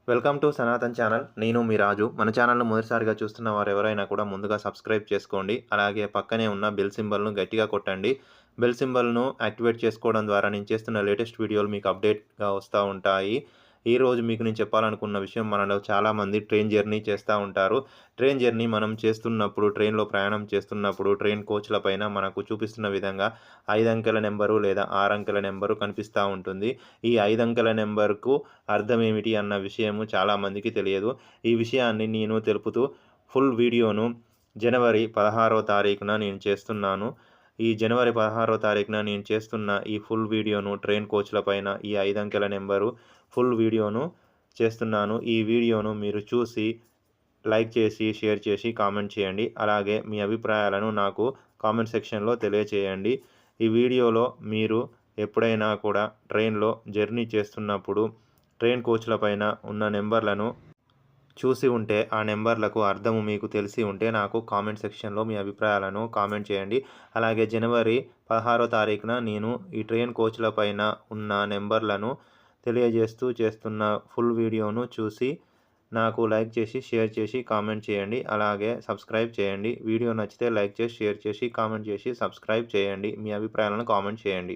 Welcome to Sanatan channel. నేను మీ రాజు. మన ఛానల్‌ను మొదటిసారిగా చూస్తున్న వారెవరైనా కూడా ముందుగా సబ్స్క్రైబ్ చేసుకోండి. అలాగే పక్కనే ఉన్న బెల్ సింబల్‌ను గట్టిగా కొట్టండి. బెల్ సింబల్‌ను యాక్టివేట్ చేసుకోవడం ద్వారా నేను చేస్తున్న లేటెస్ట్ వీడియోలు మీకు అప్డేట్‌గా వస్తా ఉంటాయి. ఈరోజు మీకు నేను చెప్పాలనుకున్న విషయం, మనలో చాలామంది ట్రైన్ జర్నీ చేస్తూ ఉంటారు. ట్రైన్ జర్నీ మనం చేస్తున్నప్పుడు, ట్రైన్‌లో ప్రయాణం చేస్తున్నప్పుడు ట్రైన్ కోచ్‌ల పైన మనకు చూపిస్తున్న విధంగా 5 అంకెల నెంబరు లేదా 6 అంకెల నెంబరు కనిపిస్తా ఉంటుంది. ఈ 5 అంకెల నెంబర్‌కు అర్థం ఏమిటి అన్న విషయము చాలామందికి తెలియదు. ఈ విషయాన్ని నేను తెలుపుతూ ఫుల్ వీడియోను జనవరి 16వ తారీఖున నేను చేస్తున్నాను. ఈ జనవరి 16వ తారీఖున నేను చేస్తున్న ఈ ఫుల్ వీడియోను, ట్రైన్ కోచ్‌ల పైన ఈ 5 అంకెల నెంబరు ఫుల్ వీడియోను చేస్తున్నాను. ఈ వీడియోను మీరు చూసి లైక్ చేసి, షేర్ చేసి, కామెంట్ చేయండి. అలాగే మీ అభిప్రాయాలను నాకు కామెంట్ సెక్షన్‌లో తెలియచేయండి. ఈ వీడియోలో మీరు ఎప్పుడైనా కూడా ట్రైన్‌లో జర్నీ చేస్తున్నప్పుడు ట్రైన్ కోచ్‌ల పైన ఉన్న నెంబర్లను చూసి ఉంటే, ఆ నెంబర్లకు అర్థము మీకు తెలిసి ఉంటే నాకు కామెంట్ సెక్షన్‌లో మీ అభిప్రాయాలను కామెంట్ చేయండి. అలాగే జనవరి 16వ తారీఖున నేను ఈ ట్రైన్ కోచ్‌ల పైన ఉన్న నెంబర్లను తెలియజేస్తూ చేస్తున్న ఫుల్ వీడియోను చూసి నాకు లైక్ చేసి, షేర్ చేసి, కామెంట్ చేయండి. అలాగే సబ్స్క్రైబ్ చేయండి. వీడియో నచ్చితే లైక్ చేసి, షేర్ చేసి, కామెంట్ చేసి, సబ్స్క్రైబ్ చేయండి. మీ అభిప్రాయాలను కామెంట్ చేయండి.